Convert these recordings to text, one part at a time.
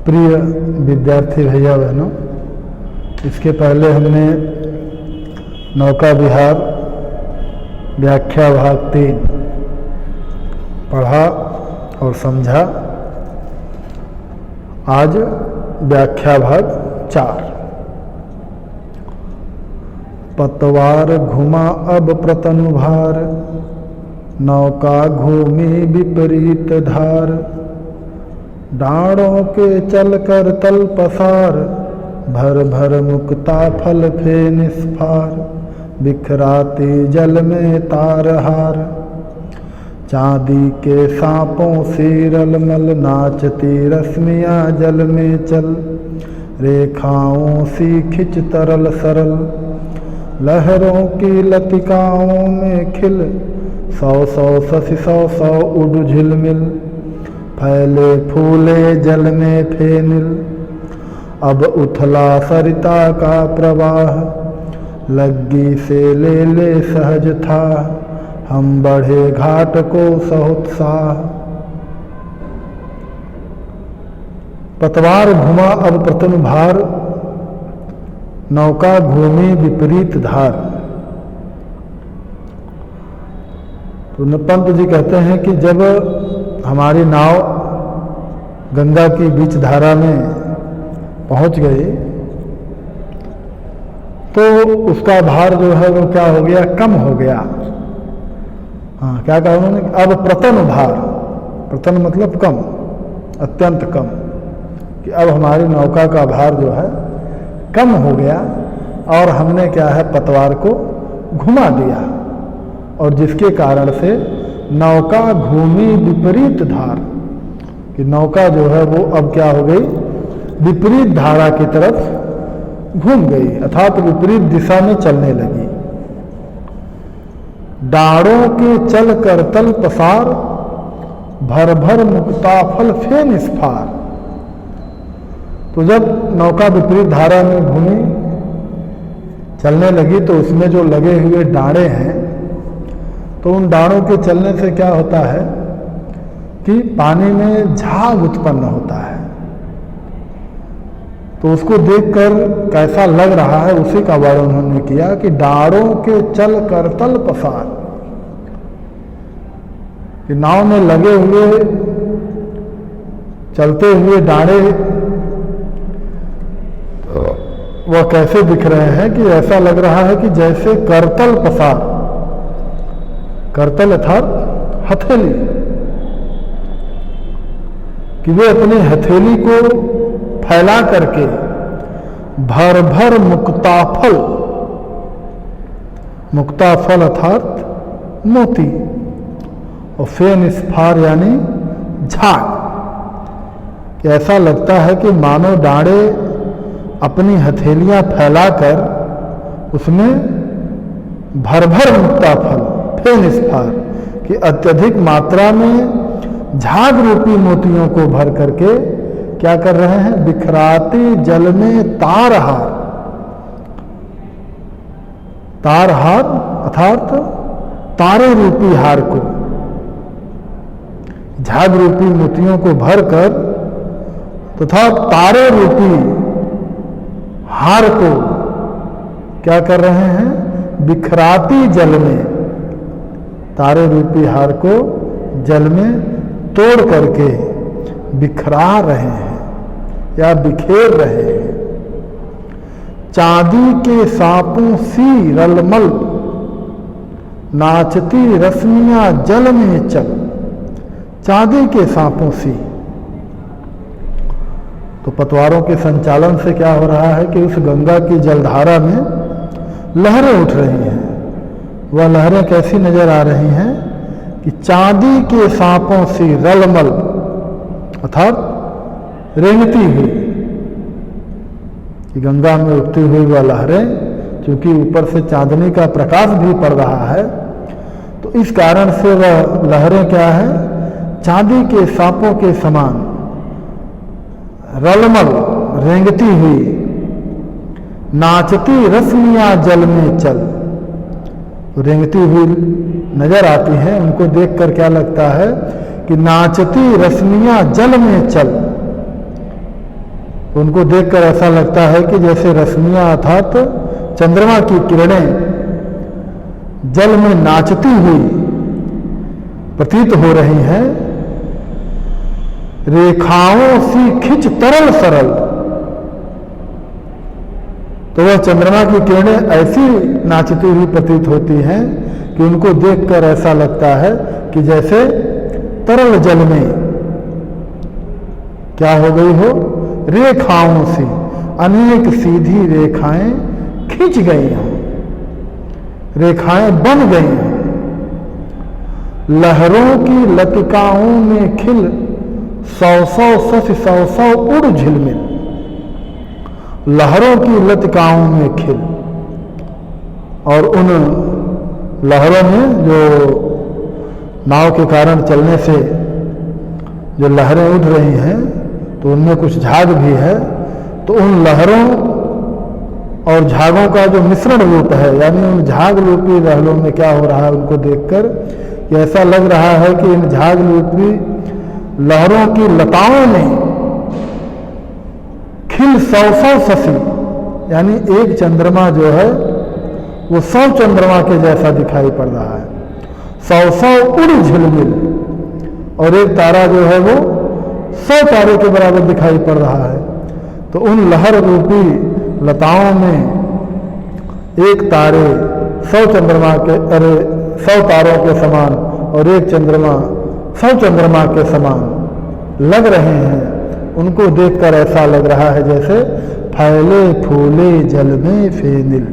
प्रिय विद्यार्थी भैया बहनों, इसके पहले हमने नौका विहार व्याख्या भाग 3 पढ़ा और समझा। आज व्याख्या भाग 4। पतवार घुमा अब प्रतनुभार, नौका घूमी विपरीत धार। डाँड़ों के चलकर तल पसार, भर भर मुक्ता फल फे निस्फार। बिखराती जल में तारहार, चांदी के सांपों सी रलमल। नाचती रश्मियाँ जल में चल, रेखाओं सी खिंच तरल सरल। लहरों की लतिकाओं में खिल, सौ सौ ससी सौ सौ उड़ झिलमिल। फैले फूले जल में फेनिल, अब उथला सरिता का प्रवाह। लग्गी से ले ले सहज था, हम बढ़े घाट को सहोत्साह। पतवार घुमा अब प्रतनुभार, नौका घूमी विपरीत धार। तो पंत जी कहते हैं कि जब हमारी नाव गंगा की बीच धारा में पहुंच गई तो उसका भार जो है वो क्या हो गया, कम हो गया। हाँ, क्या कहा उन्होंने, अब प्रतन भार। प्रतन मतलब कम, अत्यंत कम, कि अब हमारी नौका का भार जो है कम हो गया और हमने क्या है, पतवार को घुमा दिया। और जिसके कारण से नौका घूमी विपरीत धार, कि नौका जो है वो अब क्या हो गई, विपरीत धारा की तरफ घूम गई, अर्थात विपरीत दिशा में चलने लगी। डाँड़ों के चल कर तल पसार, भर भर मुक्ता फल फे निस्फार। तो जब नौका विपरीत धारा में घूमी चलने लगी तो उसमें जो लगे हुए डाँड़े हैं, तो उन डाँड़ों के चलने से क्या होता है कि पानी में झाग उत्पन्न होता है। तो उसको देखकर कैसा लग रहा है उसी का वर्णन उन्होंने किया कि डाँड़ों के चल कर तल पसार, कि नाव में लगे हुए चलते हुए डाँड़े वह कैसे दिख रहे हैं कि ऐसा लग रहा है कि जैसे करतल पसार। करतल अर्थात हथेली, कि वे अपनी हथेली को फैला करके भर भर मुक्ताफल, मुक्ताफल अर्थात मोती, और फे निस्फार यानी झाग, कि ऐसा लगता है कि मानो डाँड़े अपनी हथेलियां फैलाकर उसमें भर भर मुक्ताफल फे निस्फार, कि अत्यधिक मात्रा में झाग रूपी मोतियों को भर करके क्या कर रहे हैं, बिखराती जल में तारहार। तारहार अर्थात तारे रूपी हार को, झाग रूपी मोतियों को भरकर तथा तारे रूपी हार को क्या कर रहे हैं, बिखराती जल में, तारे रूपी हार को जल में तोड़ करके बिखरा रहे हैं या बिखेर रहे हैं। चांदी के सांपों सी रलमल, नाचती रश्मियां जल में चल। चांदी के सांपों सी, तो पतवारों के संचालन से क्या हो रहा है कि उस गंगा की जलधारा में लहरें उठ रही हैं। वह लहरें कैसी नजर आ रही हैं कि चांदी के सांपों सी रलमल अर्थात रेंगती हुई, कि गंगा में उठती हुई वह लहरें, क्योंकि ऊपर से चांदनी का प्रकाश भी पड़ रहा है, तो इस कारण से वह लहरें क्या है, चांदी के सांपों के समान रलमल रेंगती हुई। नाचती रश्मियां जल में चल, रेंगती हुई नजर आती हैं। उनको देखकर क्या लगता है कि नाचती रश्मियां जल में चल, उनको देखकर ऐसा लगता है कि जैसे रश्मियां अर्थात चंद्रमा की किरणें जल में नाचती हुई प्रतीत हो रही हैं, रेखाओं सी खिंच तरल सरल। तो वह चंद्रमा की किरणें ऐसी नाचती हुई प्रतीत होती हैं कि उनको देखकर ऐसा लगता है कि जैसे तरल जल में क्या हो गई हो, रेखाओं से अनेक सीधी रेखाएं खिंच गई हैं, रेखाएं बन गई हैं। लहरों की लतिकाओं में खिल सौ सौ सस सौ सौ उड़ झिलमिल। लहरों की लतिकाओं में खिल, और उन लहरों में जो नाव के कारण चलने से जो लहरें उठ रही हैं तो उनमें कुछ झाग भी है। तो उन लहरों और झागों का जो मिश्रण रूप है, यानी उन झाग रूपी लहरों में क्या हो रहा है, उनको देखकर कि ऐसा लग रहा है कि इन झाग रूपी लहरों की लताओं में खिल सौ सौ शशि, यानी एक चंद्रमा जो है वो 100 चंद्रमा के जैसा दिखाई पड़ रहा है, 100 उड़ झिलमिल, और एक तारा जो है वो 100 तारे के बराबर दिखाई पड़ रहा है। तो उन लहर रूपी लताओं में एक तारे 100 चंद्रमा के 100 तारों के समान और एक चंद्रमा 100 चंद्रमा के समान लग रहे हैं। उनको देखकर ऐसा लग रहा है जैसे फैले फूले जल में फेनिल।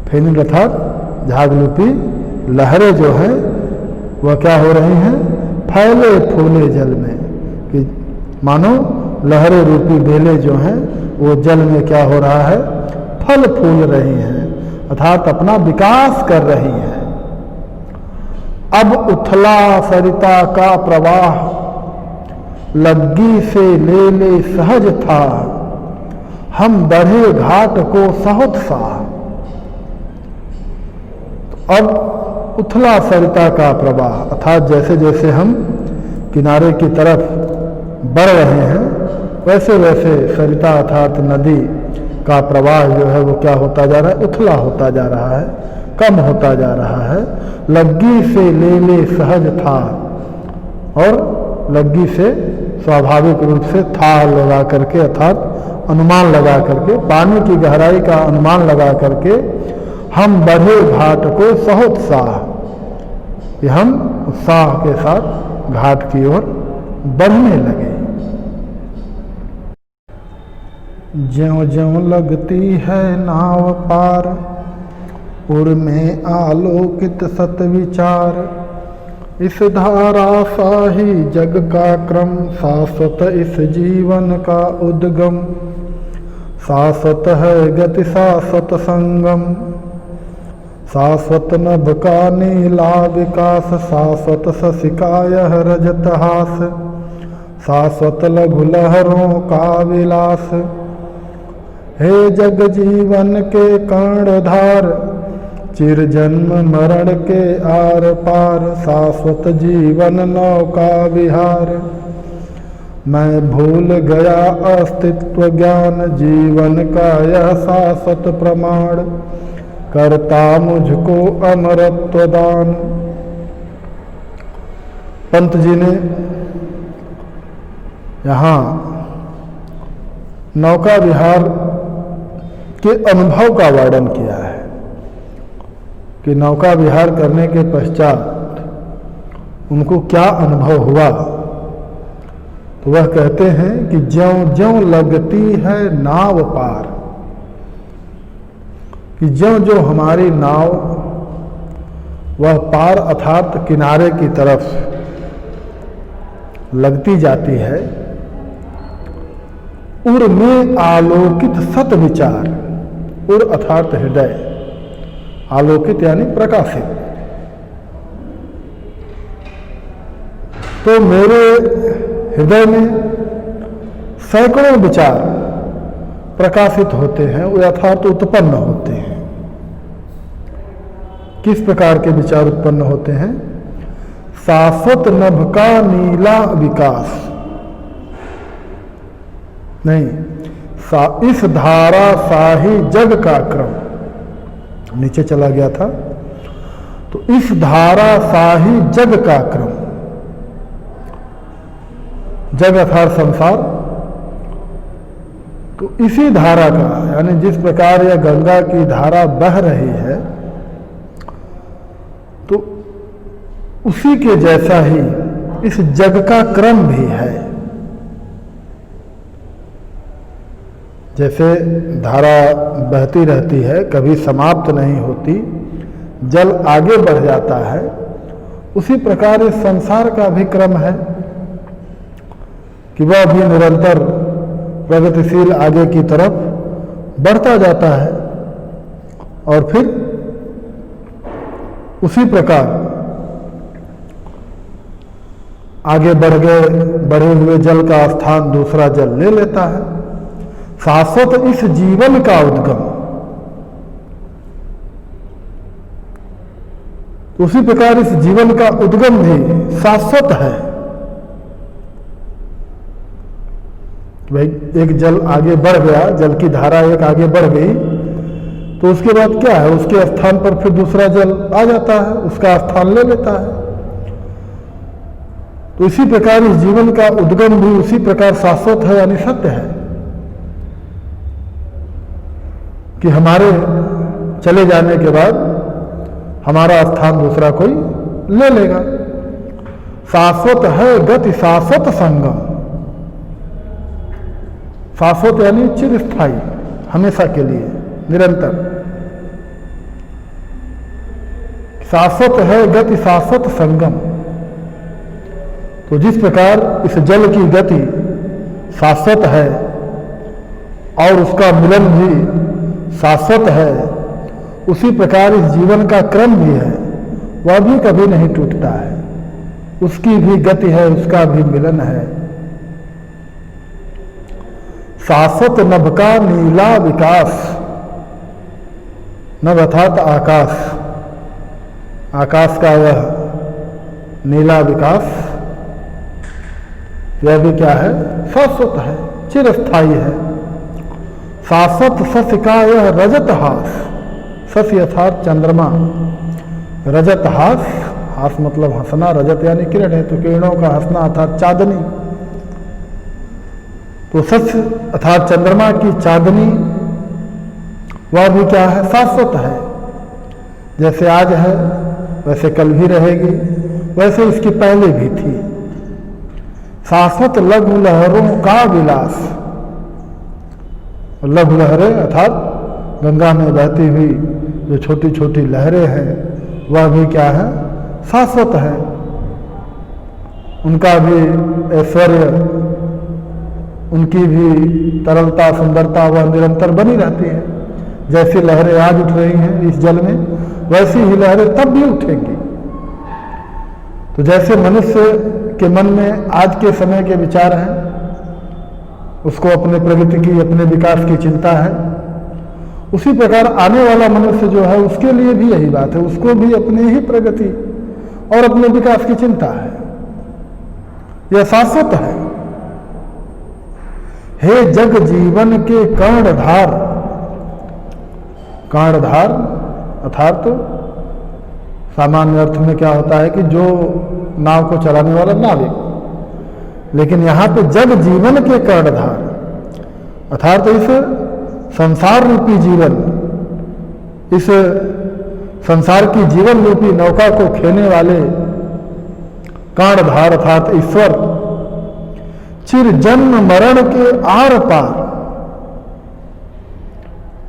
फेनिल अर्थात झागरूपी लहरें जो हैं वह क्या हो रही हैं, फैले फूले जल में, कि मानो लहरें रूपी बेले जो हैं वो जल में क्या हो रहा है, फल फूल रही हैं, अर्थात अपना विकास कर रही हैं। अब उथला सरिता का प्रवाह लग्गी से ले ले सहज था, हम बढ़े घाट को सहोत सा। अब उथला सरिता का प्रवाह, अर्थात जैसे जैसे हम किनारे की तरफ बढ़ रहे हैं वैसे वैसे सरिता अर्थात नदी का प्रवाह जो है वो क्या होता जा रहा है, उथला होता जा रहा है, कम होता जा रहा है। लग्गी से ले ले सहज था, और लग्गी से स्वाभाविक रूप से था लगा करके अर्थात अनुमान लगा करके, पानी की गहराई का अनुमान लगा करके हम बढ़े घाट को सहोत्साह, कि हम उत्साह के साथ घाट की ओर बढ़ने लगे। ज्यों ज्यों लगती है नाव पार, उर में आलोकित सत विचार, इस धारा सा ही जग का क्रम, शाश्वत इस जीवन का उद्गम, शाश्वत है गति शाश्वत संगम, शाश्वत नभ का नीला विकास, शाश्वत शशिका यह रजत हास, शाश्वत लघु लहरों का विलास। हे जग जीवन के कर्णधार, चिर जन्म मरण के आर पार, शाश्वत जीवन नौका विहार। मैं भूल गया अस्तित्व ज्ञान, जीवन का यह शाश्वत प्रमाण, करता मुझको अमरत्व दान। पंत जी ने यहाँ नौका विहार के अनुभव का वर्णन किया है कि नौका विहार करने के पश्चात उनको क्या अनुभव हुआ। तो वह कहते हैं कि ज्यों ज्यों लगती है नाव पार, कि ज्यों ज्यों हमारी नाव वह पार अर्थात किनारे की तरफ लगती जाती है, उर में आलोकित सत विचार, उर अर्थात हृदय, आलोकित यानी प्रकाशित। तो मेरे हृदय में सैकड़ों विचार प्रकाशित होते हैं, वो यथार्थ उत्पन्न होते हैं। किस प्रकार के विचार उत्पन्न होते हैं? शाश्वत नभ का नीला विकास, नहीं, इस धारा साही जग का क्रम, नीचे चला गया था। तो इस धारा साही जग का क्रम, जग अर्थात संसार, तो इसी धारा का, यानी जिस प्रकार यह गंगा की धारा बह रही है, तो उसी के जैसा ही इस जग का क्रम भी है। जैसे धारा बहती रहती है, कभी समाप्त नहीं होती, जल आगे बढ़ जाता है, उसी प्रकार इस संसार का भी क्रम है कि वह भी निरंतर प्रगतिशील आगे की तरफ बढ़ता जाता है। और फिर उसी प्रकार आगे बढ़े हुए जल का स्थान दूसरा जल ले लेता है। शाश्वत इस जीवन का उद्गम, उसी प्रकार इस जीवन का उद्गम भी शाश्वत है। भाई एक जल आगे बढ़ गया, जल की धारा एक आगे बढ़ गई, तो उसके बाद क्या है, उसके स्थान पर फिर दूसरा जल आ जाता है, उसका स्थान ले लेता है। तो इसी प्रकार इस जीवन का उद्गम भी उसी प्रकार शाश्वत है, यानी सत्य है कि हमारे चले जाने के बाद हमारा स्थान दूसरा कोई ले लेगा। शाश्वत है गति शाश्वत संगम, शाश्वत यानी चिरस्थायी, हमेशा के लिए, निरंतर। शाश्वत है गति शाश्वत संगम। तो जिस प्रकार इस जल की गति शाश्वत है और उसका मिलन भी शाश्वत है, उसी प्रकार इस जीवन का क्रम भी है, वह भी कभी नहीं टूटता है। उसकी भी गति है, उसका भी मिलन है। शाश्वत नभ का नीला विकास, नभ अर्थात आकाश, आकाश का यह नीला विकास, यह भी क्या है, शाश्वत है, चिरस्थायी है। शाश्वत शश का यह रजत हास, शश अर्थात चंद्रमा, रजत हास, हास मतलब हंसना, रजत यानी किरण है, तो किरणों का हंसना अर्थात चांदनी। तो शश अर्थात चंद्रमा की चांदनी, वह भी क्या है, शाश्वत है। जैसे आज है वैसे कल भी रहेगी, वैसे इसकी पहले भी थी। शाश्वत लघु लहरों का विलास, लघु लहरें अर्थात गंगा में बहती हुई जो छोटी छोटी लहरें हैं, वह भी क्या है, शाश्वत है। उनका भी ऐश्वर्य, उनकी भी तरलता सुंदरता वह निरंतर बनी रहती है। जैसी लहरें आज उठ रही हैं इस जल में, वैसी ही लहरें तब भी उठेंगी। तो जैसे मनुष्य के मन में आज के समय के विचार हैं, उसको अपने प्रगति की, अपने विकास की चिंता है, उसी प्रकार आने वाला मनुष्य जो है उसके लिए भी यही बात है, उसको भी अपनी ही प्रगति और अपने विकास की चिंता है। यह शाश्वत है। हे जग जीवन के कर्णधार, कर्णधार अर्थात सामान्य अर्थ में क्या होता है कि जो नाव को चलाने वाला नाविक, लेकिन यहां पे जग जीवन के कर्णधार अर्थात इस संसार रूपी जीवन, इस संसार की जीवन रूपी नौका को खेने वाले कर्णधार अर्थात ईश्वर, चिर जन्म मरण के आर पार,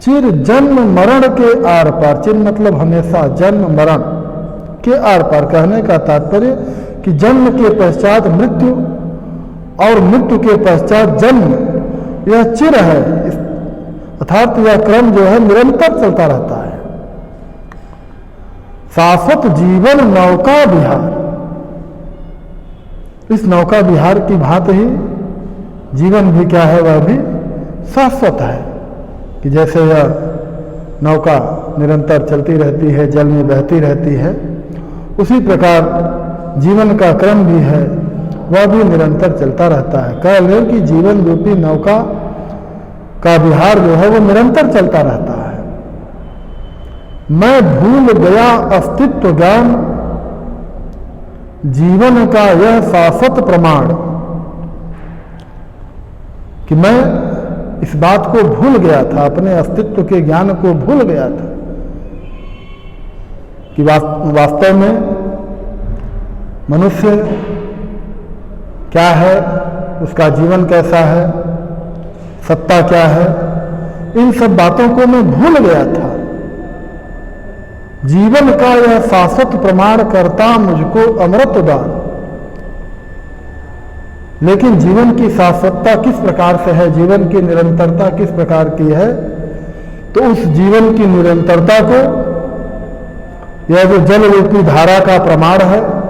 चिर जन्म मरण के आर पार, चिर मतलब हमेशा, जन्म मरण के आर पार, कहने का तात्पर्य कि जन्म के पश्चात मृत्यु और मृत्यु के पश्चात जन्म, यह चिर है, अर्थात यह क्रम जो है निरंतर चलता रहता है। शाश्वत जीवन नौका विहार, इस नौका विहार की भांति ही जीवन भी क्या है, वह भी शाश्वत है कि जैसे यह नौका निरंतर चलती रहती है, जल में बहती रहती है, उसी प्रकार जीवन का क्रम भी है, वह भी निरंतर चलता रहता है। कह लें कि जीवन रूपी नौका का विहार जो है वो निरंतर चलता रहता है। मैं भूल गया अस्तित्व ज्ञान, जीवन का यह शाश्वत प्रमाण, कि मैं इस बात को भूल गया था, अपने अस्तित्व के ज्ञान को भूल गया था कि वास्तव में मनुष्य क्या है, उसका जीवन कैसा है, सत्ता क्या है, इन सब बातों को मैं भूल गया था। जीवन का यह शाश्वत प्रमाण करता मुझको अमृत दान। लेकिन जीवन की शाश्वतता किस प्रकार से है, जीवन की निरंतरता किस प्रकार की है, तो उस जीवन की निरंतरता को यह जो जल रूपी धारा का प्रमाण है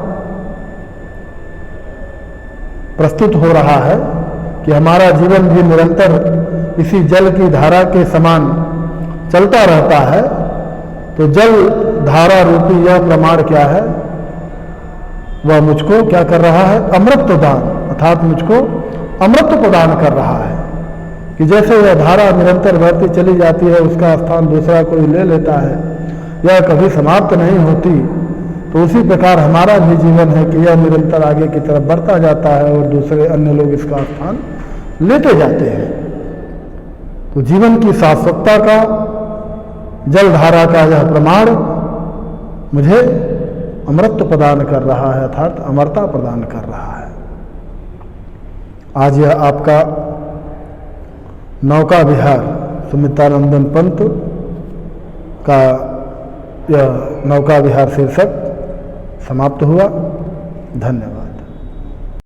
प्रस्तुत हो रहा है कि हमारा जीवन भी निरंतर इसी जल की धारा के समान चलता रहता है। तो जल धारा रूपी यह प्रमाण क्या है, वह मुझको क्या कर रहा है, अमृत दान, अर्थात मुझको अमृत प्रदान कर रहा है। कि जैसे यह धारा निरंतर बहती चली जाती है, उसका स्थान दूसरा कोई ले लेता है, यह कभी समाप्त नहीं होती, तो उसी प्रकार हमारा भी जीवन है कि यह निरंतर आगे की तरफ बढ़ता जाता है और दूसरे अन्य लोग इसका स्थान लेते जाते हैं। तो जीवन की शाश्वतता का जल धारा का यह प्रमाण मुझे अमृत प्रदान कर रहा है, अर्थात अमरता प्रदान कर रहा है। आज यह आपका नौका विहार सुमित्रानंदन पंत का यह नौका विहार शीर्षक समाप्त हुआ। धन्यवाद।